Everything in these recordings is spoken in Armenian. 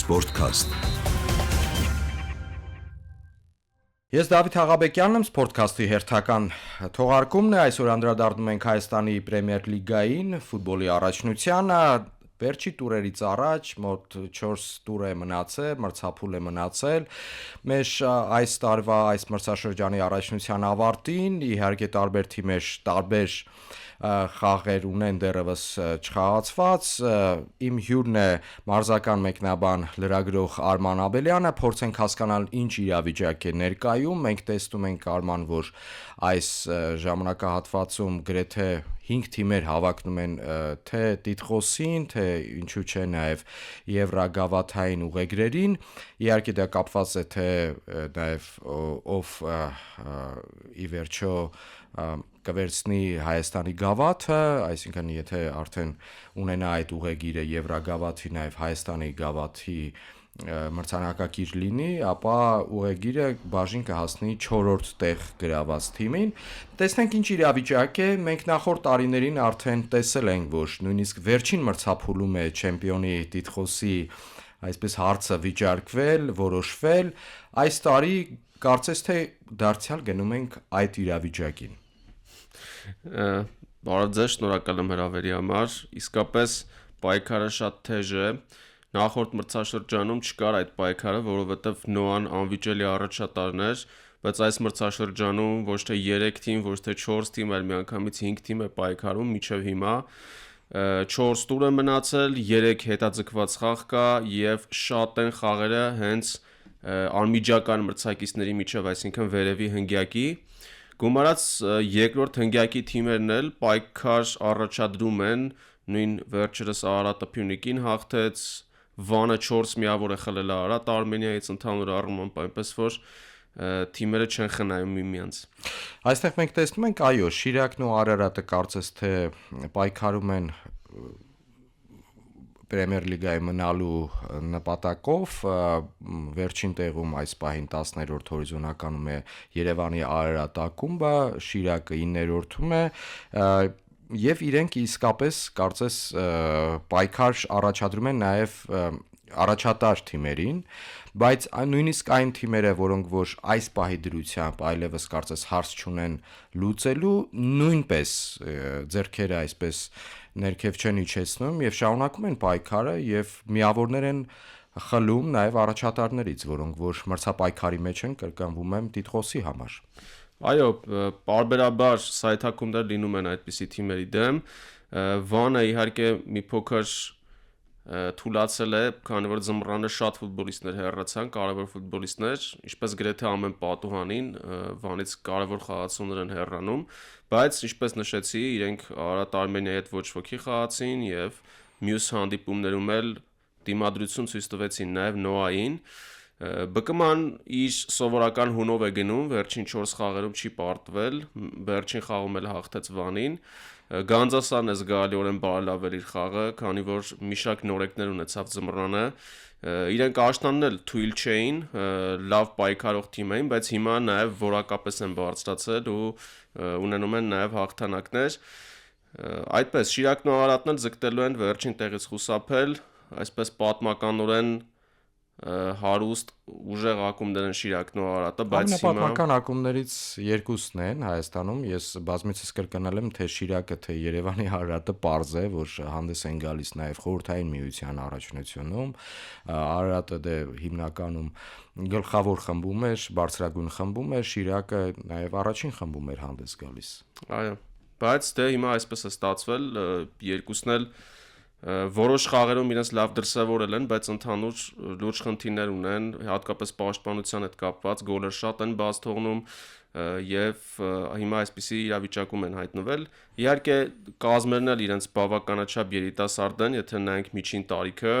Sportcast։ Ես Դավիթ Աղաբեկյանն եմ, Sportcast-ի հերթական թողարկումն է, այսօր անդրադառնում ենք Հայաստանի Պրեմիեր լիգային, ֆուտբոլի առաջնությանը, վերջի տուրերից առաջ մոտ 4 տուր է մնացել, մրցափուլ է մնացել, մեր այս տարվա այս մրցաշրջանի առաջնության ավարտին, իհարկե տարբեր թիմեր տարբեր խաղեր ունեն դեռևս չխաղացված, իմ հյուրն է մարզական մեկնաբան լրագրող Արման Աբելյանը, փորձենք հասկանալ ինչ իրավիճակ է ներկայում, մենք տեսնում ենք Արման, որ այս ժամանակահատվածում գրեթե 5 թիմեր հավակնում են թե տիտղոսին, թե ինչու չէ նաև եվրագավաթային ուղեգրերին, իհարկե դա կապված է թե նաև ով ի վերջո կվերցնի Հայաստանի գավաթը, այսինքն եթե արդեն ունենա այդ ուղեգիրը եվրագավաթի, նաև Հայաստանի գավաթի մրցանակակիր լինի, ապա ուղեգիրը բաժին կհասնի 4-րդ տեղ գրաված թիմին։ Տեսնենք ինչ իրավիճակ է, մենք նախորդ տարիներին արդեն տեսել ենք, որ նույնիսկ վերջին մրցափուլում է չեմպիոնի տիտղոսի այսպես հարցը վիճարկվել, որոշվել, այս տարի կարծես թե դարձյալ գնում ենք այդ իրավիճակին։ Բարև ձեզ, շնորհակալ եմ հրավերի համար, իսկապես պայքարը շատ թեժ է, նախորդ մրցաշրջանում չկար այդ պայքարը, որովհետև Նոան անվիճելի առաջատարն էր, բայց այս մրցաշրջանում ոչ թե 3 թիմ, ոչ թե 4 թիմ, այլ միանգամից 5 թիմ է պայքարում մինչև հիմա, 4 տուր է մնացել, 3 հետաձգված խաղ կա և շատ են խաղերը հենց անմիջական մրցակիցների միջև, այսինքն վերևի հնգյակի, գումարած երկրորդ հնգյակի թիմերն էլ պայքար առաջադրում են, նույն վերջերս Արարատը Փյունիկին հաղթեց, Վանը 4 միավոր է խլել Արարատ Արմենիայից ընդհանուր առմամբ, այնպես որ թիմերը չեն խնայում միմյանց։ Այստեղ մենք տեսնում ենք, այո, Շիրակն ու Արարատը կարծես թե պայքարում են Պրեմիեր լիգայի մնալու նպատակով, վերջին տեղում այս պահին 10-րդ հորիզոնականում է Երևանի Արարատ ակումբը, Շիրակը 9-րդում է, և իրենք իսկապես կարծես պայքար առաջադրում են նաև առաջատար թիմերին, բայց նույնիսկ այն թիմերը, որոնք որ այս պահի դրությամբ այլևս կարծես հարց չունեն լուծելու, նույնպես ձեռքերը այսպես ներքև չեն իջեցնում և շարունակում են պայքարը և միավորներ են խլում նաև առաջատարներից, որոնք որ մրցապայքարի մեջ են, կրկնվում եմ, տիտղոսի համար։ Այո, պարբերաբար սայթաքումներ լինում են այդպիսի թիմերի դեմ, Վանը իհարկե մի փոքր թուլացել է, քանի որ ձմռանը շատ ֆուտբոլիստներ հեռացան, կարևոր ֆուտբոլիստներ, ինչպես գրեթե ամեն պատուհանին, Վանից կարևոր խաղացողներ են հեռանում, բայց ինչպես նշեցի, իրենք Արարատ Արմենիայի հետ ոչ ոքի խաղացին և մյուս հանդիպումներում էլ դիմադրություն ցույց տվեցին նաև Նոային, ԲԿՄ-ն իր սովորական հունով է գնում, վերջին 4 խաղերում չի պարտվել, վերջին խաղում էլ հաղթեց Վանին, Գանձասարն է զգալիորեն բարելավել իր խաղը, քանի որ մի շարք նորեկներ ունեցավ ձմռանը, իրենք աշնանն էլ թույլ չէին, լավ պայքարող թիմ էին, բայց հիմա նաև որակապես են բարձրացել ու ունենում են նաև հաղթանակներ, այդպես Շիրակն ու Արարատն էլ ձգտելու են վերջին տեղից խուսափել, այսպես պատմականորեն հարուստ ուժեղ ակումբներ են Շիրակն ու Արարատը, բայց հիմա ամենապատմական ակումբներից երկուսն են Հայաստանում, ես բազմիցս կրկնել եմ, թե Շիրակը, թե Երևանի Արարատը պարզ է, որ հանդես են գալիս նաև խորհրդային միության առաջնությունում, Արարատը դե հիմնականում գլխավոր խմբում էր, բարձրագույն խմբում էր, Շիրակը նաև առաջին խմբում էր հանդես գալիս։ Այո, բայց դե հիմա այսպես է ստացվել, երկուսն էլ որոշ խաղերում իրենց լավ դրսևորել են, բայց ընդհանուր լուրջ խնդիրներ ունեն, հատկապես պաշտպանության հետ կապված, գոլեր շատ են բաց թողնում և հիմա այսպիսի իրավիճակում են հայտնվել։ Իհարկե կազմերն էլ իրենց բավականաչափ երիտասարդ են, եթե նայենք միջին տարիքը,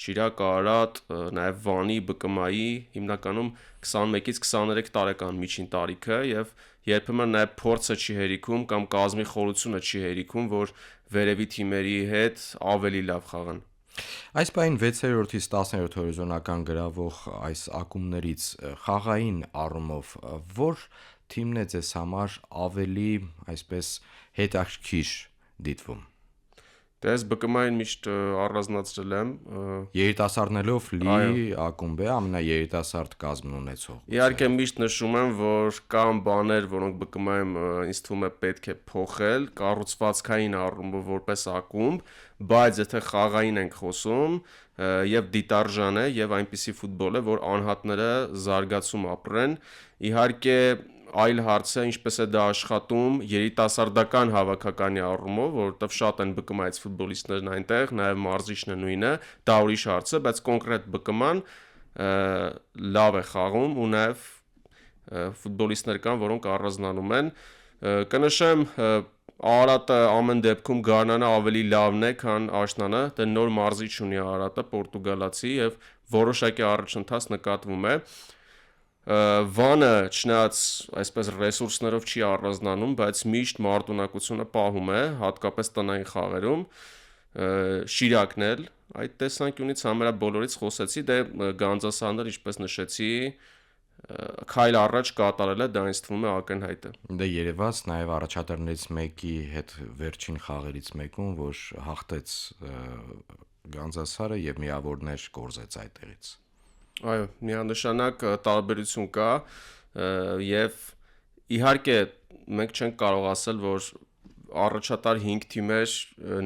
Շիրակ, Արարատ, նաև Վանի, ԲԿՄ-ի հիմնականում 21-ից 23 տարեկան միջին տարիքը և երբեմն նաև փորձը չի հերիքում կամ կազմի խորությունը չի հերիքում, որ վերևի թիմերի հետ ավելի լավ խաղան։ Այս պահին 6-րդից 10-րդ հորիզոնական գրավող այս ակումբներից խաղային առումով որ թիմն է ձեզ համար ավելի այսպես հետաքրքիր դիտվում։ Դες ԲԿՄ-ին միշտ առանձնացրել եմ։ Երիտասարդներով լի ակումբ է, ամենաերիտասարդ կազմն ունեցող։ Իհարկե միշտ նշում եմ, որ կան բաներ, որոնք ԲԿՄ-ում ինձ թվում է պետք է փոխել, կառուցվածքային առումով որպես ակումբ, բայց եթե խաղային ենք խոսում, եւ դիտարժան է եւ այնպիսի ֆուտբոլ է, որ անհատները զարգացում ապրեն։ Իհարկե այլ հարց է, ինչպես է դա աշխատում երիտասարդական հավաքականի առումով, որովհետև շատ են ԲԿՄ-ից ֆուտբոլիստներն այնտեղ, նաև մարզիչն է նույնը, դա ուրիշ հարց է, բայց կոնկրետ ԲԿՄ-ն լավ է խաղում ու նաև ֆուտբոլիստներ կան, որոնք առանձնանում են։ Կնշեմ Արարատը ամեն դեպքում Գարնանը ավելի լավն է, քան Աշնանը, դե նոր մարզիչ ունի Արարատը, պորտուգալացի եւ որոշակի առաջընթաց նկատվում է։ Վանը չնայած այսպես ռեսուրսներով չի առանձնանում, բայց միշտ մարտունակությունը պահում է, հատկապես տնային խաղերում։ Շիրակն էլ այդ տեսանկյունից ամենաբոլորից խոսեցի, դե Գանձասարներ, ինչպես նշեցի, քայլ առաջ կատարել է, դա ինձ թվում է ակնհայտ է։ Դե երևաց նաև առաջատարներից մեկի հետ վերջին խաղերից մեկում, որ հաղթեց Գանձասարը եւ միավորներ կորզեց այդտեղից։ Այո, միանշանակ տարբերություն կա եւ իհարկե մենք չենք կարող ասել, որ առաջատար 5 թիմեր,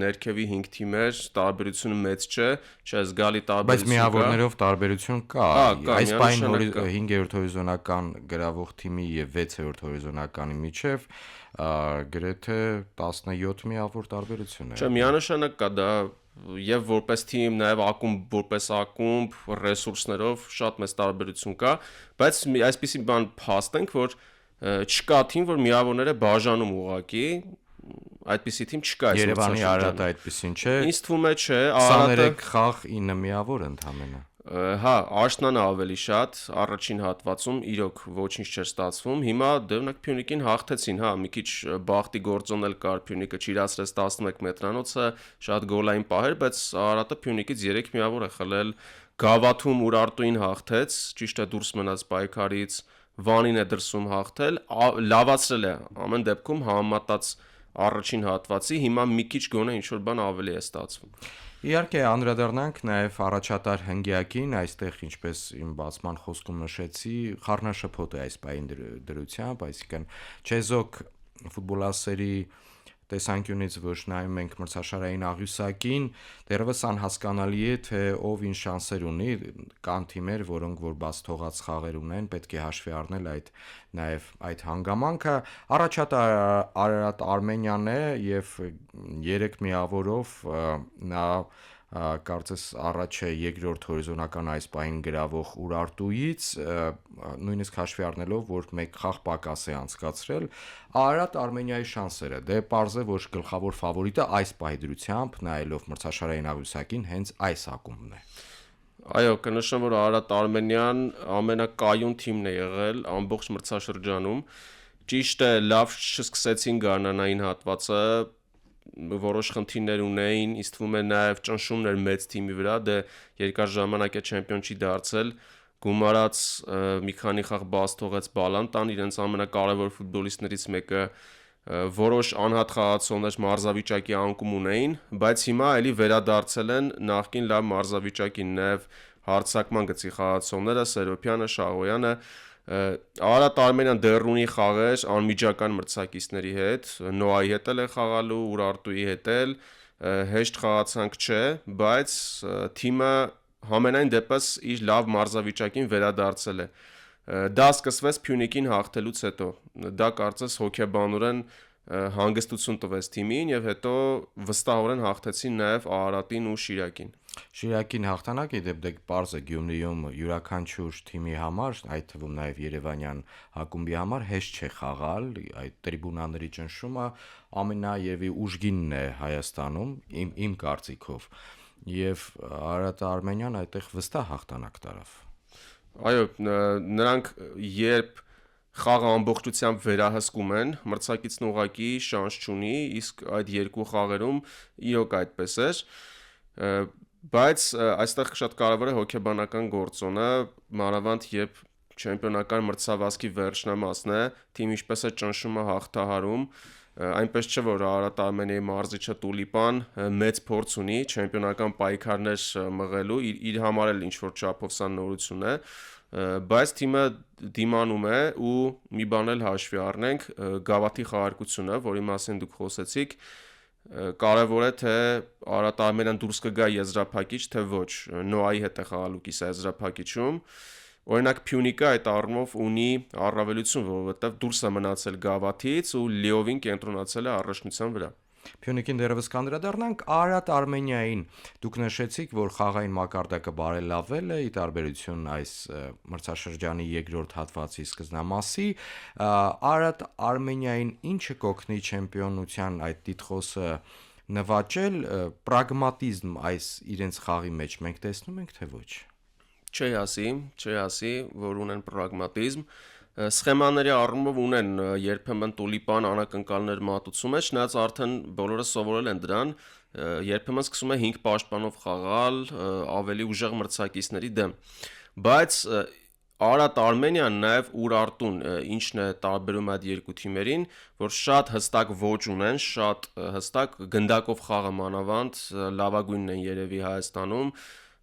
ներքևի 5 թիմեր տարբերությունը մեծ չէ, չէ, զգալի տարբերություն կա։ Բայց միավորներով տարբերություն կա։ Այս պայն 5-րդ հորիզոնական գրավող թիմի եւ 6-րդ հորիզոնականի միջև գրեթե 17 միավոր տարբերություն է։ Չէ, միանշանակ կա դա եւ որպես թիմ, նաեւ ակումբ որպես ակումբ ռեսուրսներով շատ մեծ տարբերություն կա, բայց այսպիսի բան փաստենք, որ չկա թիմ, որ միավորները բաժանում ուղակի, այդպիսի թիմ չկա այս Երևանի Արարատը այդպեսին չէ։ Ինձ թվում է չէ, 23 խաղ 9 միավոր ընդամենը։ Հա, Աշնանը ավելի շատ, առաջին հատվածում իրոք ոչինչ չէր ստացվում։ Հիմա դեռնակ Փյունիկին հաղթեցին, հա, մի քիչ բախտի գործոնել կար, Փյունիկը չիրացրեց 11 մետրանոցը, շատ գոլային պահեր, բայց Արարատը Փյունիկից 3 միավոր է խլել, Գավաթում Ուրարտուին հաղթեց, ճիշտ է դուրս մնաց պայքարից, Վանին է դրսում հաղթել, լավացրել է ամեն դեպքում համեմատած առաջին հատվածի, հիմա մի քիչ գոնե ինչ-որ բան ավելի է ստացվում։ Իհարկե անդրադառնանք նաև առաջատար հնգյակին, այստեղ ինչպես իմ բացման խոսքում նշեցի, խառնաշփոթ է այս պահին դրությամբ, այսինքն չեզոք ֆուտբոլասերի տեսանկյունից ոչ նայում ենք մրցաշարային աղյուսակին, դեռևս անհասկանալի է, թե ով ինչ շանսեր ունի, կան թիմեր, որոնք որ բաց թողած խաղեր ունեն, պետք է հաշվի առնել նաև այդ հանգամանքը, առաջատար Արարատ Արմենյանն է եւ 3 միավորով նա կարծես առաջ է երկրորդ հորիզոնական այս պահին գրավող Ուրարտուից, նույնիսկ հաշվի առնելով, որ մեկ խաղ պակաս է անցկացրել, Արարատ Արմենիայի շանսերը, դե պարզ է, որ գլխավոր ֆավորիտը այս պահի դրությամբ, նայելով մրցաշարային աղյուսակին, հենց այս ակումբն է։ Այո, կնշեմ, որ Արարատ Արմենիան ամենակայուն թիմն է եղել ամբողջ մրցաշրջանում։ Ճիշտ է, լավ չսկսեցին գարնանային հատվածը, որոշ խնդիրներ ունեին, ինձ թվում է նաև ճնշումներ մեծ թիմի վրա, դե երկար ժամանակ է չեմպիոն չի դարձել, գումարած մի քանի խաղ բաց թողեց Բալանտան, իրենց ամենակարևոր ֆուտբոլիստներից մեկը, որոշ անհատ խաղացողներ մարզավիճակի անկում ունեին, բայց հիմա էլի վերադարձել են նախկին լավ մարզավիճակին, նաև հարձակման գծի խաղացողները Սերոփյանը, Շաղոյանը, Արարատ Արմենիան դեռ ունի խաղեր անմիջական մրցակիցների հետ, Նոայի հետ էլ է խաղալու, Ուրարտուի հետ էլ, հեշտ խաղացանք չէ, բայց թիմը համենայն դեպս իր լավ մարզավիճակին վերադարձել է։ Դա սկսվեց Փյունիկին հաղթելուց հետո։ Դա կարծես հոգեբանորեն հանգստություն տվեց թիմին եւ հետո վստահորեն հաղթեցին նաեւ Արարատին ու Շիրակին։ Շիրակին հաղթանակի դեպ պարզ է Գյումրիում յուրաքանչյուր թիմի համար, այդ թվում նաև Երևանյան ակումբի համար հեշտ չէ խաղալ, այդ տրիբունաների ճնշումը ամենաերևի ուժգինն է Հայաստանում, իմ կարծիքով, եւ Արարատ Արմենիան այդտեղ վստահ հաղթանակ տարավ։ Այո, նրանք երբ խաղը ամբողջությամբ վերահսկում են, մրցակիցն ուղղակի շանս չունի, իսկ այդ երկու խաղերում իրոք այդպես էր, բայց այստեղ շատ կարևոր է հոգեբանական գործոնը, մանավանդ երբ չեմպիոնական մրցավազքի վերջնամասն է, թիմը ինչպես է ճնշումը հաղթահարում, Այնպես չէ, որ Արարատ Արմենիայի մարզիչը Տուլիպան մեծ փորձ ունի չեմպիոնական պայքարներ մղելու, իր համար էլ ինչ-որ չափով սա նորություն է, բայց թիմը դիմանում է ու մի բան էլ հաշվի առնենք, գավաթի խաղարկությունը, որի մասին դուք խոսեցիք, կարևոր է թե Արարատ Արմենիան դուրս կգա եզրափակիչ, թե ոչ, Նոայի հետ է խաղալու կիսա եզրափակիչում։ Օրինակ Փյունիկը այդ առումով ունի առավելություն, որովհետև դուրս է մնացել գավաթից ու լիովին կենտրոնացել է առաջնության վրա։ Փյունիկին դերևս կանդրադառնանք Արարատ Արմենիային։ Դուք նշեցիք, որ խաղային մակարդակը բարելավել է ի տարբերություն այս մրցաշրջանի երկրորդ հատվածի սկզբնամասի։ Արարատ Արմենիային ինչը կօգնի չեմպիոնության այդ տիտղոսը նվաճել, պրագմատիզմ այս իրենց խաղի մեջ մենք տեսնում ենք, թե ոչ։ Չի ասի, որ ունեն պրագմատիզմ, սխեմաների առումով ունեն երբեմն Տուլիպան անակնկալներ մատուցում է, չնայած արդեն բոլորը սովորել են դրան, երբեմն սկսում է 5 պաշտպանով խաղալ ավելի ուժեղ մրցակիցների դեմ։ Բայց Արարատ Արմենիան նաև Ուրարտուն, ինչն է տարբերում այդ երկու թիմերին, որ շատ հստակ ոճ ունեն, շատ հստակ գնդակով խաղը մանավանդ լավագույնն են երևի Հայաստանում,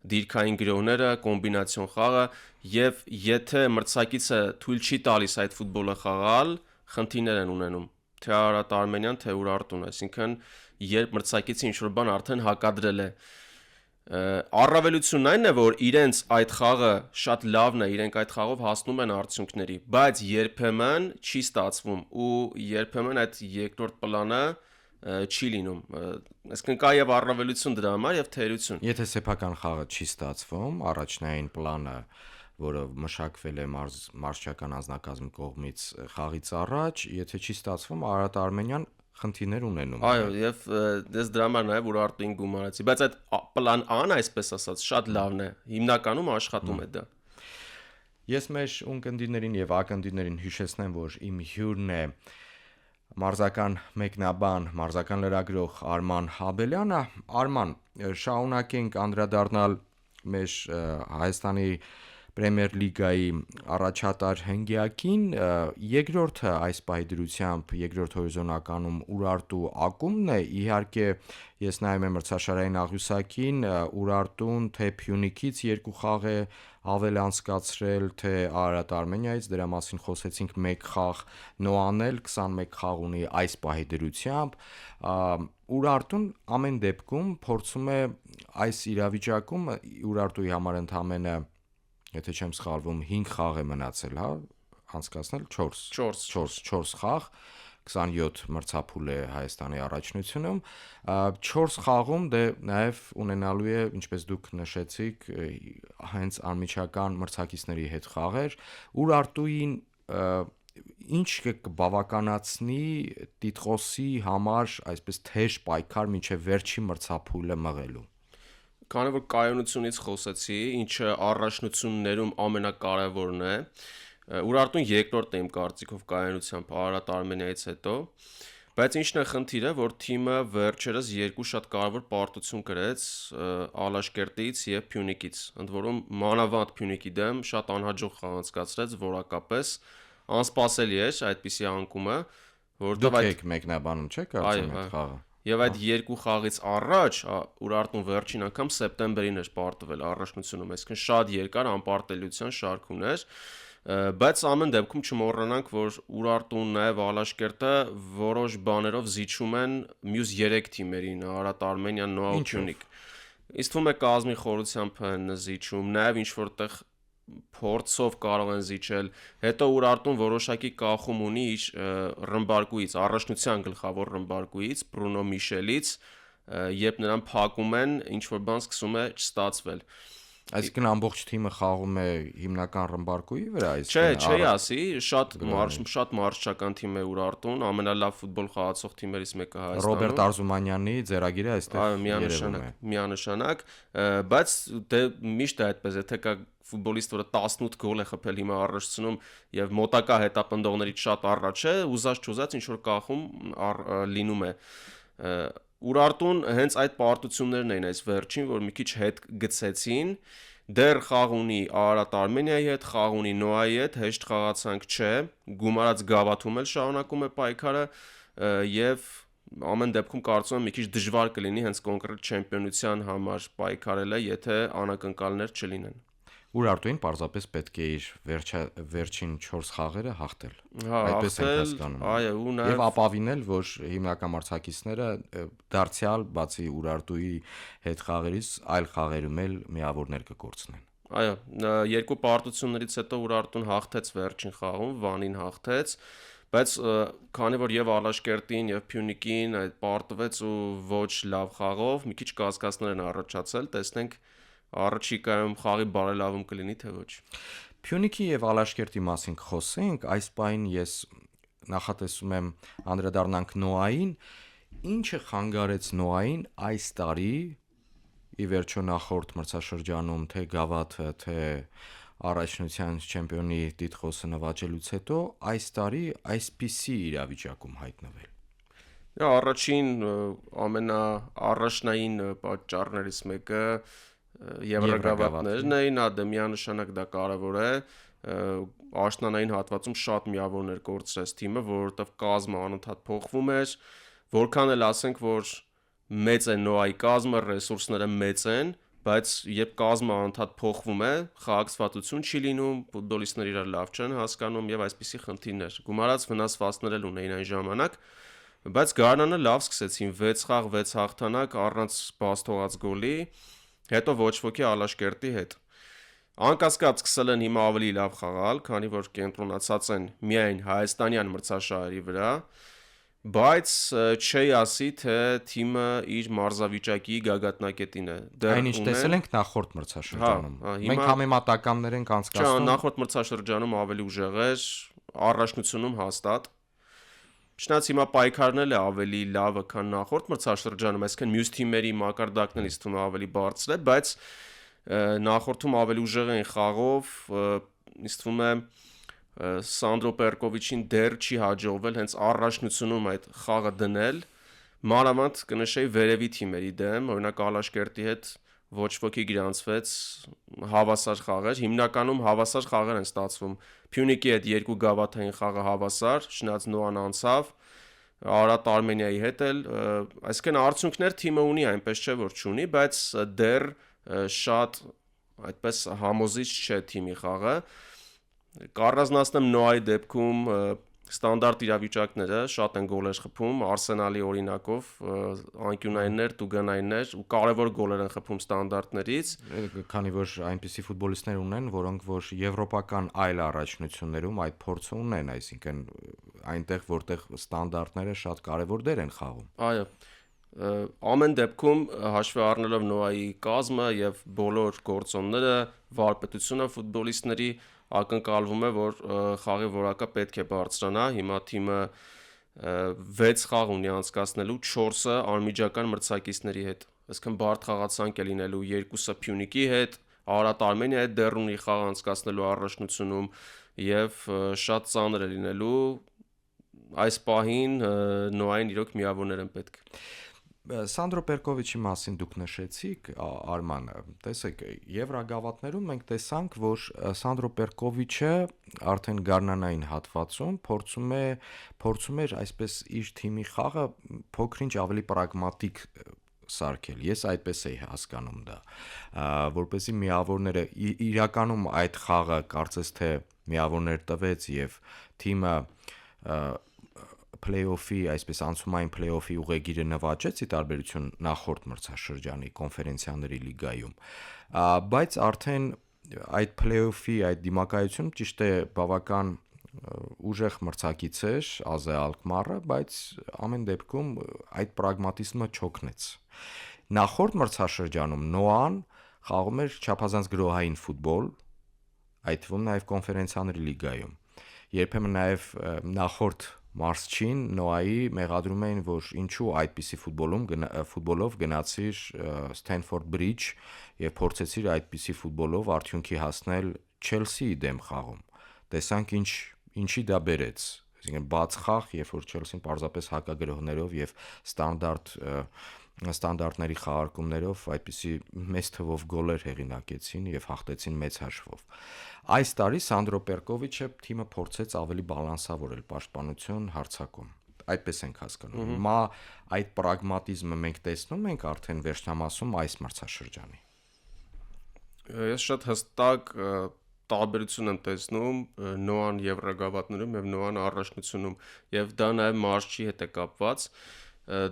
դիրքային գրոհները, կոմբինացիոն խաղը եւ եթե մրցակիցը թույլ չի տալիս այդ ֆուտբոլը խաղալ, խնդիրներ են ունենում թե Արարատ Արմենիան, թե Ուրարտուն, այսինքն երբ մրցակիցը ինչ-որ բան արդեն հակադրել է, առավելությունն այն է, որ իրենց այդ խաղը շատ լավն է, իրենք այդ խաղով հասնում են արդյունքների, բայց երբեմն չի ստացվում ու երբեմն այդ երկրորդ պլանը չի լինում, այսինքն կա եւ առավելություն դրա համար եւ թերություն։ Եթե սեփական խաղը չի ստացվում, առաջնային պլանը, որը մշակվել է մարզչական անձնակազմի կողմից խաղից առաջ, եթե չի ստացվում, Արարատ Արմենիան խնդիրներ ունենում։ Այո, եւ դες դրա համար նաեւ Ուրարտուին գումարեցի, բայց այդ պլան A-ն, այսպես ասած, շատ լավն է, հիմնականում աշխատում է դա։ Ես մեր ունկնդիրներին եւ ակնդիրներին հիշեցնեմ, որ իմ հյուրն է մարզական մեկնաբան, մարզական լրագրող Արման Հաբելյանը։ Արման, շարունակենք անդրադառնալ մեր Հայաստանի Պրեմիեր լիգայի առաջատար հնգյակին, երկրորդը այս պահի դրությամբ երկրորդ հորիզոնականում Ուրարտու ակումբն է, իհարկե ես նայում եմ մրցաշարային աղյուսակին, Ուրարտուն թե Փյունիկից երկու խաղ է ավել անցկացրել, թե Արարատ Արմենիայից, դրա մասին խոսեցինք, մեկ խաղ Նոան էլ 21 խաղ ունի այս պահի դրությամբ, Ուրարտուն ամեն դեպքում փորձում է այս իրավիճակում Ուրարտուի համար ընդամենը եթե չեմ սխալվում 5 խաղ է մնացել, հա, անցկացնել 4 խաղ, 27 մրցափուլ է Հայաստանի առաջնությունում, 4 խաղում դե նաև ունենալու է, ինչպես դուք նշեցիք, հենց անմիջական մրցակիցների հետ խաղեր, Ուրարտուին ինչ կբավականացնի տիտղոսի համար այսպես թեժ պայքար մինչև վերջի մրցափուլը մղելու։ Քանի որ կայունությունից խոսեցի, ինչը առաջնություններում ամենակարևորն է, Ուրարտուն երկրորդ է իմ կարծիքով կայունությամբ Արարատ Արմենիայից հետո, բայց ինչն է խնդիրը, որ թիմը վերջերս երկու շատ կարևոր պարտություն կրեց Ալաշկերտից եւ Փյունիկից, ընդ որում մանավանդ Փյունիկի դեմ շատ անհաջող խաղ անցկացրեց, որակապես անսպասելի էր այդպիսի անկումը, որովհետեւ այդ մեկնաբանում չէ՞ կարծում այդ խաղը։ Եվ այդ երկու խաղից առաջ Ուրարտուն վերջին անգամ սեպտեմբերին էր պարտվել առաջնությունում, այսինքն շատ երկար անպարտելիության շարք ուներ, բայց ամեն դեպքում չմոռանանք, որ Ուրարտուն նաև Ալաշկերտը որոշ բաներով զիջում են մյուս 3 թիմերին, Արարատ Արմենիան, Նոա ու Փյունիկ։ Իսկ թվում է կազմի խորությամբ են զիջում, նաև ինչ որտեղ փորձով կարող են զիջել, հետո Ուրարտուն որոշակի կախում ունի իր ռմբարկուից, առաջնության գլխավոր ռմբարկուից, Բրունո Միշելից, երբ նրան փակում են, ինչ որ բան սկսում է չստացվել։ Այսինքն ամբողջ թիմը խաղում է հիմնական ռմբարկուի վրա, Չէ, ասի, շատ մարզչական թիմ է Ուրարտուն, ամենալավ ֆուտբոլ խաղացող թիմերից մեկը Հայաստանում։ Ռոբերտ Արզումանյանի ձեռագիրը այստեղ երևում է։ Միանշանակ, բայց դե միշտ է այդպես, եթե կա ֆուտբոլիստ, որը 18 գոլ է խփել հիմա առաջացնում եւ մոտակա հետապնդողներից շատ առաջ է, ուզած ինչ որ կախում լինում է։ Ուրարտուն հենց այդ պարտություններն էին այս վերջին, որ մի քիչ հետ գցեցին, դեռ խաղ ունի Արարատ Արմենիայի հետ, խաղ ունի Նոայի հետ, հեշտ խաղացանք չէ, գումարած գավաթում էլ շարունակում է պայքարը, եւ ամեն դեպքում կարծում եմ մի քիչ դժվար կլինի հենց կոնկրետ չեմպիոնության համար պայքարելը, եթե անակնկալներ չլինեն։ Ուրարտուին պարզապես պետք է իր վերջին 4 խաղերը հաղթել։ Հա, Այդպես ենք հաղթել, հասկանում։ այո, ու Եվ նաեւ ապավինել, որ հիմնական մրցակիցները դարձյալ բացի Ուրարտուի հետ խաղերից այլ խաղերում էլ միավորներ կկորցնեն։ այո, երկու պարտություններից հետո Ուրարտուն հաղթեց վերջին խաղում, Վանին հաղթեց, բայց քանի որ եւ Ալաշկերտին եւ Փյունիկին այդ պարտվեց ու ոչ լավ խաղով, մի քիչ կասկածներ են առաջացել, տեսնենք առաջիկայում խաղի բարելավում կլինի թե ոչ։ Փյունիկի եւ Ալաշկերտի մասին կխոսենք, այս պահին ես նախատեսում եմ անդրադառնանք Նոային, ինչը խանգարեց Նոային այս տարի ի վերջո նախորդ մրցաշրջանում թե Գավաթը, թե առաջնության չեմպիոնի տիտղոսը նվաճելուց հետո այս տարի այսպիսի իրավիճակում հայտնվել։ Առաջին ամենաառաջնային պատճառներից մեկը Եվրագավաթներն էին, դա միանշանակ դա կարևոր է, աշնանային հատվածում շատ միավորներ կորցրեց թիմը, որովհետև կազմը անընդհատ փոխվում էր, որքան էլ ասենք, որ մեծ է Նոայի կազմը, ռեսուրսները մեծ են, բայց երբ կազմը անընդհատ փոխվում է, խաղաղեցվածություն չի լինում, ֆուտբոլիստները իրար լավ չեն հասկանում եւ այսպիսի խնդիրներ։ Գումարած վնասվածքներ էլ ունեին այն ժամանակ, բայց Գարնանը լավ սկսեցին 6 խաղ 6 հաղթանակ առանց բաց թողած գոլի, հետո ոչ ոքի Ալաշկերտի հետ։ Անկասկած սկսել են հիմա ավելի լավ խաղալ, քանի որ կենտրոնացած են միայն հայաստանյան մրցաշարերի վրա, բայց չի ասի, թե թիմը իր մարզավիճակի գագաթնակետին է։ Այնինչ տեսել ենք նախորդ մրցաշրջանում։ Մենք համեմատականներ ենք անցկացնում։ Նախորդ մրցաշրջանում ավելի ուժեղ էր, առաջնությունում հաստատ։ Չնայած հիմա պայքարն է ավելի լավը, քան նախորդ մրցաշրջանում, այսինքն մյուս թիմերի մակարդակն ինձ թվում է ավելի բարձր է, բայց նախորդում ավելի ուժեղ էին խաղով, ինձ թվում է Սանդրո Պերկովիչին դեռ չի հաջողվել հենց առաջնությունում այդ խաղը դնել, մանավանդ կնշեի վերևի թիմերի դեմ, օրինակ Ալաշկերտի հետ ոչ ոքի գրանցվեց հավասար խաղեր, հիմնականում հավասար խաղեր են ստացվում։ Փյունիկի հետ երկու գավաթային խաղը հավասար, շնայած Նոան անցավ, Արարատ Արմենիայի հետ էլ, այսինքն արդյունքներ թիմը ունի, այնպես չէ որ չունի, բայց դեռ շատ այդպես համոզիչ չէ թիմի խաղը։ Կառանձնացնեմ Նոայի դեպքում ստանդարտ իրավիճակները շատ են գոլեր խփում, Արսենալի օրինակով անկյունայիններ, տուգանայիններ ու կարևոր գոլեր են խփում ստանդարտներից, քանի որ այնպիսի ֆուտբոլիստներ ունեն, որոնք որ եվրոպական այլ առաջնություններում այդ փորձը ունեն, այսինքն այնտեղ որտեղ ստանդարտները շատ կարևոր դեր են խաղում։ Այո, ամեն դեպքում հաշվի առնելով Նոայի կազմը եւ բոլոր գործոնները, վարպետությունը ֆուտբոլիստների ակնկալվում է, որ խաղի որակը պետք է բարձրանա։ Հիմա թիմը 6 խաղ ունի անցկացնելու, 4-ը անմիջական մրցակիցների հետ։ Այսինքն բարդ խաղացանկ է լինելու 2-ը Փյունիկի հետ, Արարատ Արմենիայի հետ դեռ ունի խաղ անցկացնելու առաջնությունում եւ շատ ծանր է լինելու այս պահին Նոային իրոք միավորներ են պետք։ Սանդրո Պերկովիչի մասին դուք նշեցիք, Արման, տեսեք, Եվրագավաթներում մենք տեսանք, որ Սանդրո Պերկովիչը արդեն գարնանային հատվածում փորձում էր այսպես իր թիմի խաղը փոքրինչ ավելի պրագմատիկ սարքել։ Ես այդպես էի հասկանում դա, որպեսզի միավորները իրականում այդ խաղը կարծես թե միավորներ տվեց եւ թիմը play-off-ի, այսպես անցումային play-off-ի ուղեգիրը նվաճեց ի տարբերություն նախորդ մրցաշրջանի կոնֆերենցիաների լիգայում, բայց արդեն այդ play-off-ի այդ դիմակայությունում ճիշտ է բավական ուժեղ մրցակից էր Ազե Ալքմարը, բայց ամեն դեպքում այդ պրագմատիզմը չօգնեց։ Նախորդ մրցաշրջանում Նոան խաղում էր չափազանց գրոհային ֆուտբոլ, այդ թվում նաև կոնֆերենցիաների լիգայում։ Երբեմն նաև նախորդ մարզչին Նոայի մեղադրում էին, որ ինչու այդպիսի ֆուտբոլով գնացիր Սթենֆորդ Բրիջ եւ փորձեցիր այդպիսի ֆուտբոլով արդյունքի հասնել Չելսիի դեմ խաղում։ Տեսանք ինչի դա բերեց։ Այսինքն բաց խաղ, երբ որ Չելսին պարզապես հակագրոհներով եւ ստանդարտների խաղարկումներով այդպիսի մեծ թվով գոլեր հեղինակեցին եւ հաղթեցին մեծ հաշվով։ Այս տարի Սանդրո Պերկովիչը թիմը փորձեց ավելի բալանսավորել պաշտպանություն հարձակում։ այդպես ենք հասկանում։ Հիմա այդ պրագմատիզմը մենք տեսնում ենք արդեն վերջնամասում այս մրցաշրջանի։ Ես շատ հստակ տարբերություն եմ տեսնում Նոան Եվրագավաթներում եւ Նոան առաջնությունում եւ դա նաեւ մարզչի հետ է կապված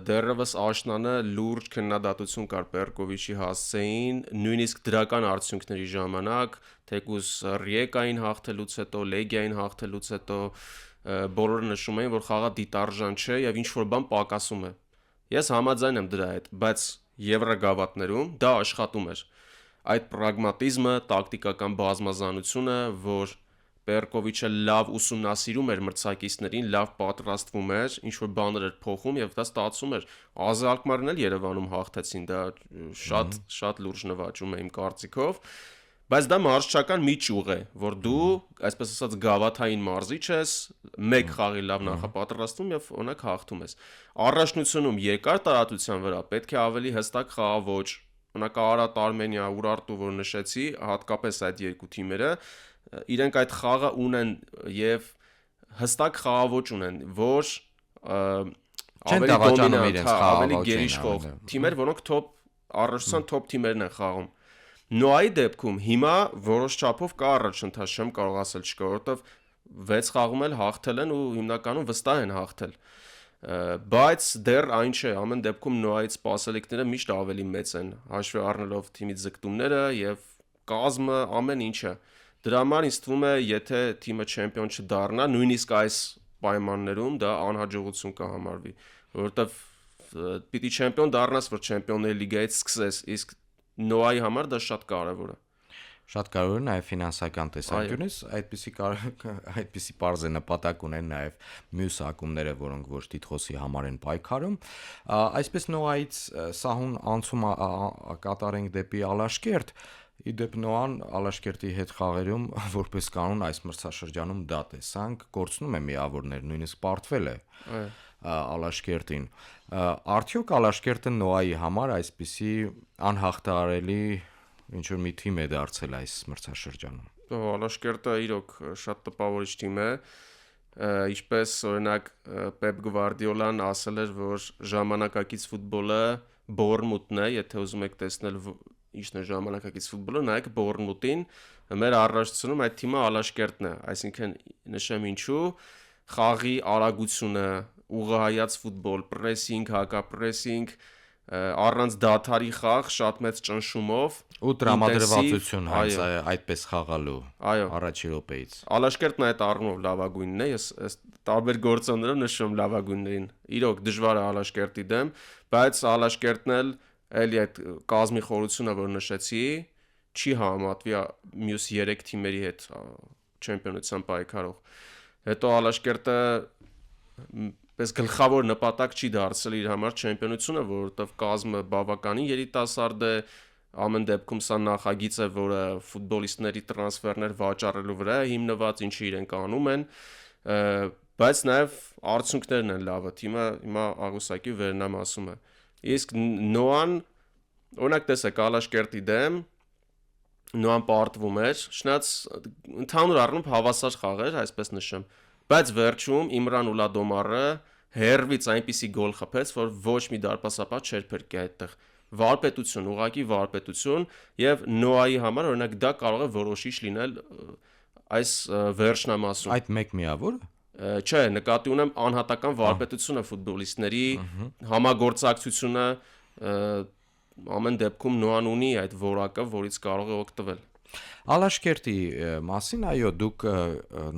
դեռևս Աշնանը լուրջ քննադատություն կար Պերկովիչի հասցեին նույնիսկ դրական արդյունքների ժամանակ թեկուզ Ռիեկային հաղթելուց հետո Լեգիային հաղթելուց հետո բոլորը նշում էին որ խաղը դիտարժան չէ եւ ինչ որ բան պակասում է ես համաձայն եմ դրա հետ բայց Եվրագավաթներում դա աշխատում էր այդ պրագմատիզմը, տակտիկական բազմազանությունը, որ Պերկովիչը լավ ուսումնասիրում էր մրցակիցներին, լավ պատրաստվում էր, ինչ որ բաներ էր փոխում եւ դա ստացվում էր։ Ազը Ալկմարն էլ Երևանում հաղթեցին, դա շատ լուրջ նվաճում է իմ կարծիքով, բայց դա մարզչական մի ճյուղ է, որ դու, այսպես ասած, գավաթային մարզիչ ես, մեկ խաղի լավ նախապատրաստում եւ օրինակ հաղթում ես։ Առաջնությունում երկար տարածության վրա պետք է ավելի հստակ խաղաոճ Օրինակ Արարատ Արմենիա, Ուրարտու, որ նշեցի, հատկապես այդ երկու թիմերը, իրենք այդ խաղը ունեն եւ հստակ խաղաոճ ունեն, որ ավելի դոմինանտ, ավելի գերիշխող թիմեր, որոնք top առաջնության top թիմերն են խաղում։ Նոայի դեպքում հիմա որոշ չափով կա առաջընթաց, չեմ կարող ասել չկա, որովհետեւ 6 խաղում էլ հաղթել են ու հիմնականում վստահ են հաղթել։ Բայց դեռ այն չէ, ամեն դեպքում Նոայից սպասելիքները միշտ ավելի մեծ են, հաշվի առնելով թիմի ձգտումները եւ կազմը ամեն ինչը։ Դրա համար ինձ թվում է, եթե թիմը չեմպիոն չդառնա, նույնիսկ այս պայմաններում դա անհաջողություն կհամարվի, որովհետեւ պիտի չեմպիոն դառնաս, որ Չեմպիոնների լիգայից սկսես, իսկ Նոայի համար դա շատ կարեւոր է։ Շատ կարևոր է նաև ֆինանսական տեսանկյունից, այդպիսի պարզ է նպատակ ունեն նաև մյուս ակումբները, որոնք ոչ տիտղոսի համար են պայքարում։ Այսպես Նոայից սահուն անցում կատարենք դեպի Ալաշկերտ, իդեպ Նոան Ալաշկերտի հետ խաղերում որպես կանոն այս մրցաշրջանում դա տեսանք, կորցնում է միավորներ, նույնիսկ պարտվել է Ալաշկերտին։ Արդյոք Ալաշկերտը Նոայի համար այսպիսի անհաղթահարելի ինչ որ մի թիմ է դարձել այս մրցաշրջանում։ Ալաշկերտը իրոք շատ տպավորիչ թիմ է, ինչպես օրինակ Պեպ Գվարդիոլան ասել էր, որ ժամանակակից ֆուտբոլը Բորնմութն է, եթե ուզում եք տեսնել ինչն է ժամանակակից ֆուտբոլը, նայեք Բորնմութին, մեր առաջնությունում այդ թիմը Ալաշկերտն է, այսինքն նշեմ ինչու, խաղի արագությունը, ուղղահայաց ֆուտբոլ, պրեսինգ, հակապրեսինգ, առանց դադարի խաղ, շատ մեծ ճնշումով ու տրամադրվածություն հենց այդպես խաղալու առաջի րոպեից։ Ալաշկերտն այդ առումով լավագույնն է, ես տարբեր գործոններով նշում լավագույններին։ Իրոք դժվար է Ալաշկերտի դեմ, բայց Ալաշկերտն էլ այդ կազմի խորությունը, որ նշեցի, չի համատվի մյուս 3 թիմերի հետ չեմպիոնության պայքարող։ Հետո Ալաշկերտը պես գլխավոր նպատակ չի դարձել իր համար չեմպիոնությունը, որովհետև կազմը բավականին երիտասարդ է, ամեն դեպքում սա նախագիծ է, որը ֆուտբոլիստների տրանսֆերներ վաճառելու վրա է հիմնված, ինչը իրենք անում են, բայց նաև արդյունքներն են լավը, թիմը հիմա աղյուսակի վերնամասում է։ Իսկ Նոան, օրինակ տեսեք, Ալաշկերտի դեմ Նոան պարտվում էր, շնաց ընդհանուր առմամբ հավասար խաղ էր, այսպես նշեմ, բայց վերջում Իմրան Ուլադոմարը հերվից այնպիսի գոլ խփեց, որ ոչ մի դարպասապահ չէր փրկի այդտեղ։ Վարպետություն, ուղղակի վարպետություն եւ Նոայի համար օրինակ դա կարող է որոշիչ լինել այս վերջնամասում։ Այդ մեկ միավորը Չէ, նկատի ունեմ անհատական վարպետությունը ֆուտբոլիստների համագործակցությունը ամեն դեպքում Նոան ունի այդ որակը, որից կարող է օգտվել։ Ալաշկերտի մասին, այո, դուք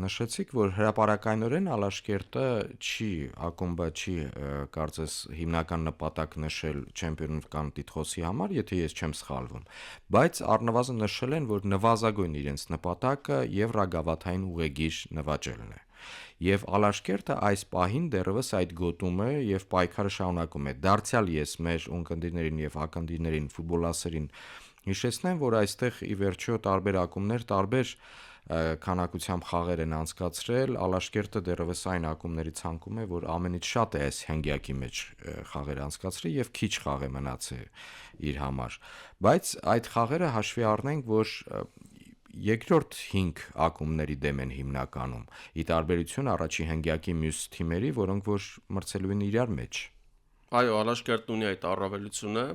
նշեցիք, որ հրապարակայնորեն Ալաշկերտը ակումբը չի կարծես հիմնական նպատակ նշել չեմպիոնական տիտղոսի համար, եթե ես չեմ սխալվում, բայց առնվազն նշել են, որ նվազագույն իրենց նպատակը Եվրագավաթային ուղեգիր նվաճելն է։ Եվ Ալաշկերտը այս պահին դեռևս այդ գոտում է եւ պայքարը շարունակում է։ Դարձյալ ես մեր ունկնդիրներին եւ հակնդիրներին ֆուտբոլասերին հիշեցնեմ, որ այստեղ ի վերջո տարբեր ակումբներ տարբեր քանակությամբ խաղեր են անցկացրել, Ալաշկերտը դեռևս այն ակումբների ցանկում է, որ ամենից շատ է այս հենգյակի մեջ խաղեր անցկացրել եւ քիչ խաղ է մնացել իր համար։ Բայց այդ խաղերը հաշվի առնենք, որ երկրորդ 5 ակումբների դեմ են հիմնականում, ի տարբերություն առաջի հնգյակի մյուս թիմերի, որոնք որ մրցելու են իրար մեջ։ Այո, Ալաշկերտն ունի այդ առավելությունը,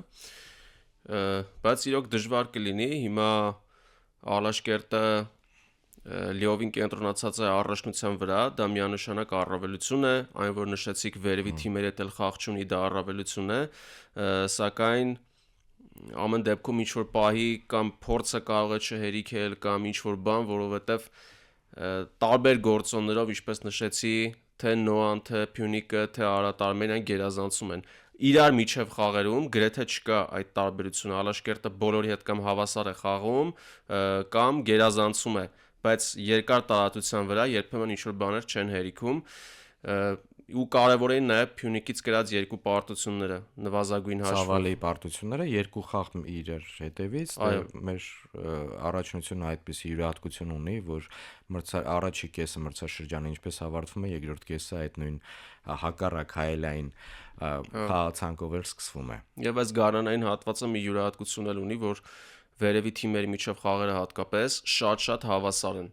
բայց իրոք դժվար կլինի, հիմա Ալաշկերտը լիովին կենտրոնացած է առաջնության վրա, դա միանշանակ առավելություն է, այն որ նշեցիք վերևի թիմերի հետ էլ խաղ չունի, դա առավելություն է, սակայն ամեն դեպքում ինչ-որ պահի կամ փորձը կարող է չհերիքել կամ ինչ-որ բան, որովհետև տարբեր գործոններով, ինչպես նշեցի, թե Նոան, թե Փյունիկը, թե Արարատ Արմենիան գերազանցում են։ Իրար միջև խաղերում գրեթե չկա այդ տարբերությունը, Ալաշկերտը բոլորի հետ կամ հավասար է խաղում, կամ գերազանցում է, բայց երկար տարածության վրա երբեմն ինչ-որ բաներ չեն հերիքում, ու կարևոր էին նաև Փյունիկից գրած երկու պարտությունները, նվազագույն հաշվով։ Ցավալի պարտությունները երկու խաղ իրար հետևից, մեր առաջնությունը այդպիսի յուրահատկություն ունի, որ առաջի կեսը մրցաշրջանը ինչպես ավարտվում է, երկրորդ կեսը այդ նույն հակառակ հայելային խաղացանկով էլ սկսվում է։ Եվ այս գարնանային հատվածը մի յուրահատկություն էլ ունի, որ վերևի թիմերի միջև խաղերը հատկապես շատ հավասար են։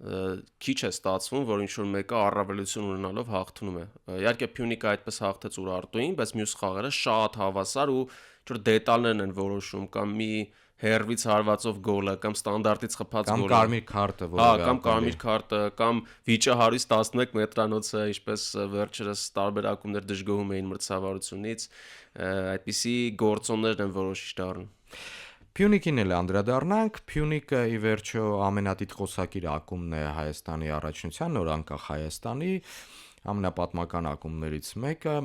Քիչ է ստացվում, որ ինչ-որ մեկը առավելություն ունենալով հաղթնում է։ Իհարկե Փյունիկը այդպես հաղթեց Ուրարտուին, բայց մյուս խաղերը շատ հավասար ու ինչ-որ դետալներն են որոշում, կամ մի հերվից հարվածով գոլը, կամ ստանդարտից խփած Կամ գոլը, կարմիր քարտը, որը կամ կարմիր քարտը, կամ վիճահարույց 11 մետրանոցը, ինչպես վերջերս տարբեր ակումբներ դժգոհում էին մրցավարությունից, այդպիսի գործոններն են որոշիչ դառնում։ Փյունիկին էլ անդրադառնանք, Փյունիկը ի վերջո ամենատիտղոսակիր ակումբն է Հայաստանի առաջնության, նոր անկախ Հայաստանի ամենապատմական ակումբներից մեկը,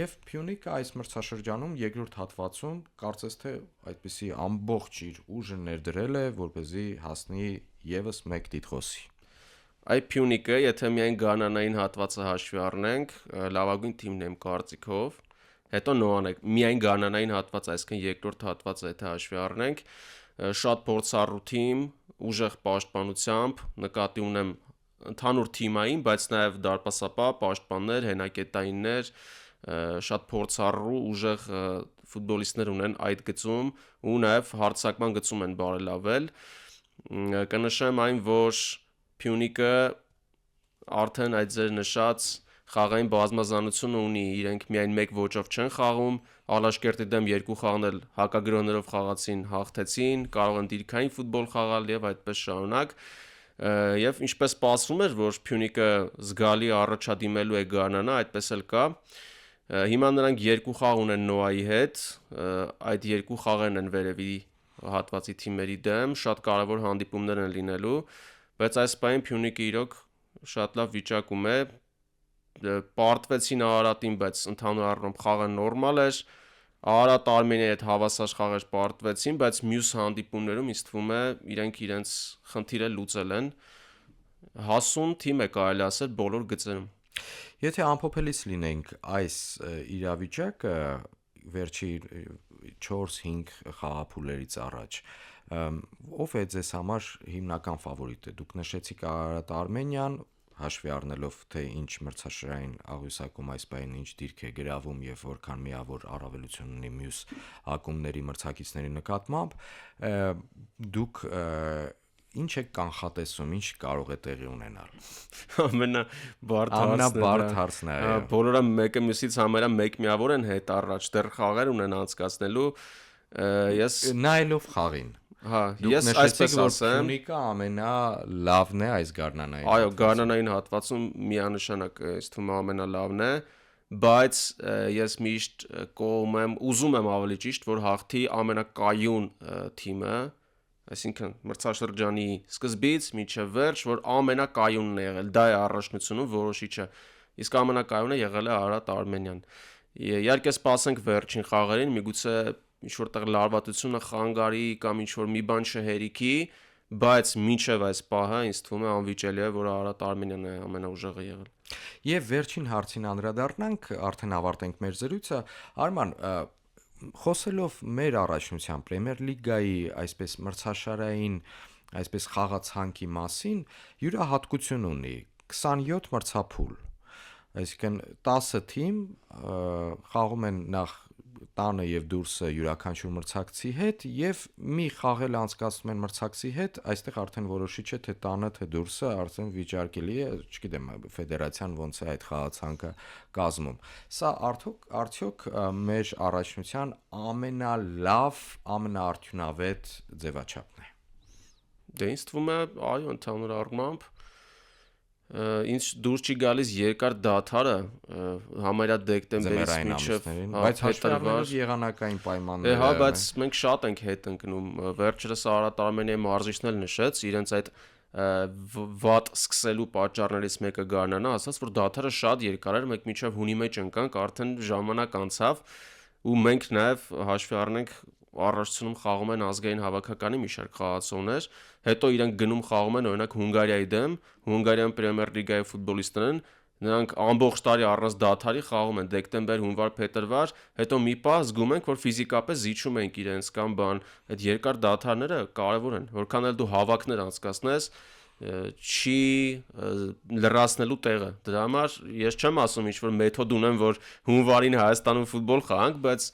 եւ Փյունիկը այս մրցաշրջանում երկրորդ հատվածում կարծես թե այդպիսի ամբողջ իր ուժը ներդրել է, որպեսզի հասնի եւս մեկ տիտղոսի։ Այ Փյունիկը, եթե միայն գարնանային հատվածը հաշվի առնենք, լավագույն թիմն է իմ կարծիքով, հետո Նոան է, միայն գարնանային հատված, այսինքն երկրորդ հատվածը եթե հաշվի առնենք, շատ փորձառու թիմ, ուժեղ պաշտպանությամբ, նկատի ունեմ ընդհանուր թիմային, բայց նաև դարպասապահ, պաշտպաններ, հենակետայիններ, շատ փորձառու, ուժեղ ֆուտբոլիստներ ունեն այդ գծում ու նաև հարձակման գծում են բարելավել։ Կնշեմ այն, որ Փյունիկը արդեն այդ ձեր նշած խաղային բազմազանությունը ունի, իրենք միայն մեկ ոճով չեն խաղում, Ալաշկերտի դեմ երկու խաղն էլ հակագրոհներով խաղացին, հաղթեցին, կարող են դիրքային ֆուտբոլ խաղալ եւ այդպես շարունակ։ Եվ ինչպես սպասվում էր, որ Փյունիկը զգալի առաջադիմելու է գարնանա, այդպես էլ կա։ Հիմա նրանք երկու խաղ ունեն Նոայի հետ, այդ երկու խաղերն են վերևի հատվածի թիմերի դեմ, շատ կարևոր հանդիպումներ են լինելու, բայց այս պահին Փյունիկը իրոք շատ լավ վիճակում է, պարտվեցին Արարատին, բայց ընդհանուր առմամբ խաղը նորմալ էր, Արարատ Արմենիայի հետ հավասար խաղեր պարտվեցին, բայց մյուս հանդիպումներում ինձ թվում է իրենք իրենց խնդիրը լուծել են, հասուն թիմ է կարելի ասել բոլոր գծերում։ Եթե ամփոփելիս լինենք այս իրավիճակը վերջի 4-5 խաղափուլերից առաջ, ով է ձեզ համար հիմնական ֆավորիտը։ Դուք նշեցիք Արարատ Արմենիան, հաշվի առնելով թե ինչ մրցաշարային աղյուսակում այս պահին ինչ դիրք է գրավում եւ որքան միավոր առավելություն ունի մյուս ակումբների մրցակիցների նկատմամբ, դուք ինչ եք կանխատեսում, ինչ կարող է տեղի ունենալ։ Ամենաբարդ հարցն է։ Բոլորը մեկը մյուսից համարյա մեկ միավոր են հետ առաջ, դեռ խաղեր ունեն անցկացնելու։ Ես նայելով խաղին։ Ես այսպես ասեմ, Փյունիկը ամենալավն է այս գարնանային։ Այո, գարնանային հատվածում միանշանակ ինձ թվում է ամենալավն է, բայց ես միշտ կողմ եմ, ուզում եմ ավելի ճիշտ, որ հաղթի ամենակայուն թիմը, այսինքն մրցաշրջանի սկզբից մինչև վերջ, որ ամենակայունն է եղել, դա է առաջնությունում որոշիչը, իսկ ամենակայունը եղել է Արարատ Արմենիան։ Իհարկե սպասենք վերջին խաղերին, միգուցե ինչ-որտեղ լարվածությունը խանգարի կամ ինչ-որ մի բան չհերիքի, բայց մինչև այս պահը ինձ թվում է անվիճելի է, որ Արարատ Արմենիան է ամենաուժեղը եղել։ Եվ վերջին հարցին անդրադառնանք, արդեն ավարտենք մեր զրույցը, Արման, խոսելով մեր առաջնության Պրեմիեր լիգայի այսպես մրցաշարային, այսպես խաղացանկի մասին, յուրահատկություն ունի 27 մրցափուլ, այսինքն 10 թիմ խաղում են նախ տանը եւ դուրսը յուրաքանչյուր մրցակցի հետ եւ մի խաղել անցկացնում են մրցակցի հետ, այստեղ արդեն որոշիչ է թե տանը թե դուրսը արդեն վիճարկելի է, չգիտեմ, ֆեդերացիան ոնց է այդ խաղացանկը կազմում։ Սա արդյոք մեր առաջնության ամենալավ, ամենաարդյունավետ ձևաչափն է։ Դե ինձ թվում է, այո, ընդհանուր առմամբ ինձ դուրս չի գալիս երկար դադարը համարյա դեկտեմբերից մինչև բայց հաշվի առնելով եղանակային պայմանները հա, բայց մենք շատ ենք հետ ընկնում վերջերս Արարատ Արմենիայի մարզիչն էլ նշեց իրենց այդ վատ սկսելու պատճառներից մեկը գարնանա, ասաց որ դադարը շատ երկար էր, մենք մինչև հունի մեջ ընկանք, արդեն ժամանակ անցավ ու մենք նաև հաշվի առնենք առաջացնում խաղում են ազգային հավաքականի մի շարք խաղացողներ, հետո իրենք գնում խաղում են օրինակ Հունգարիայի դեմ, Հունգարիան Պրեմիեր լիգայի ֆուտբոլիստներ են, նրանք ամբողջ տարի առանց դադարի խաղում են դեկտեմբեր, հունվար, փետրվար, հետո մի պահ զգում ենք, որ ֆիզիկապես զիջում ենք իրենց կամ բան, այդ երկար դադարները կարևոր են, որքան էլ դու հավաքներ անցկացնես, չի լրացնելու տեղը։ Դրա համար ես չեմ ասում ինչ-որ մեթոդ ունեմ, որ հունվարին Հայաստանում ֆուտբոլ խաղանք, բայց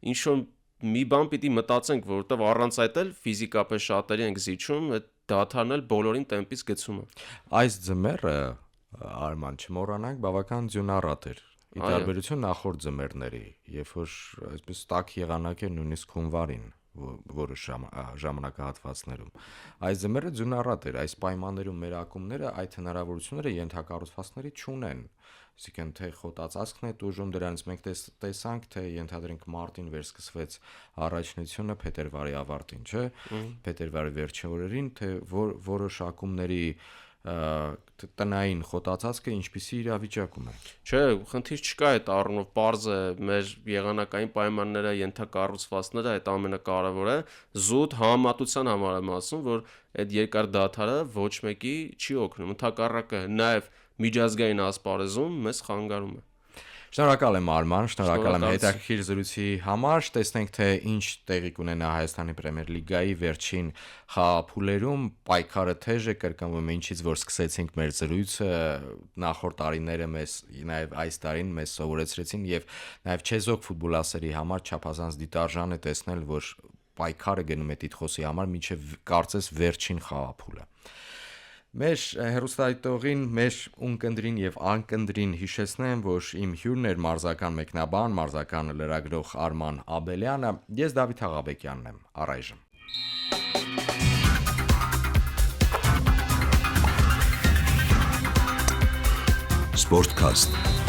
ինչ-որ մի բան պիտի մտածենք, որովհետև առանց այդ էլ ֆիզիկապես շատերի ենք զիջում, այդ դադարն էլ բոլորին տեմպից գցում է։ Այս ձմեռը Արման չմոռանանք, բավական ձյունառատ էր։ Ի տարբերություն նախորդ ձմեռների, երբ որ այսպես տաք եղանակ էր նույնիսկ հունվարին, որոշ ժամանակահատվածներում։ Այս ձմեռը ձյունառատ էր, այս պայմաններում մեր ակումբները այդ հնարավորությունները ենթակառուցվածքների չունեն։ Այսինքն թե խոտածածկն է տուժում, դրանից մենք տեսանք, թե ենթադրենք մարտին վերսկսվեց առաջնությունը փետրվարի ավարտին, չէ՞։ Փետրվարի վերջին օրերին, թե որոշ ակումբների տնային խոտածածկը ինչպիսի իրավիճակում է։ Չէ, խնդիր չկա այդ առումով, պարզ է մեր եղանակային պայմանները, ենթակառուցվածքները, այդ ամենակարևորը, զուտ համեմատության համար եմ ասում, որ այդ երկար դադարը ոչ մեկի չի օգնում, ընդհակառակը նաև միջազգային ասպարեզում մեզ խանգարում է։ Շնորհակալ եմ Արման, շնորհակալ եմ հետաքրքիր զրույցի համար, տեսնենք թե ինչ տեղի կունենա Հայաստանի Պրեմիեր լիգայի վերջին խաղափուլերում, պայքարը թեժ է կրկնվում, ինչից որ սկսեցինք մեր զրույցը, նախորդ տարիները մեզ նաև այս տարին մեզ սովորեցրեցին եւ նաև չեզոք ֆուտբոլասերի համար չափազանց դիտարժան է տեսնել, որ պայքարը գնում է տիտղոսի համար մինչև կարծես վերջին խաղափուլը։ Մեր հեռուստադիտողին, մեր ունկնդրին եւ անկնդրին հիշեցնեմ, որ իմ հյուրն էր մարզական մեկնաբան, մարզական լրագրող Արման Աբելյանը, ես Դավիթ Աղաբեկյանն եմ, առայժմ։ Sportcast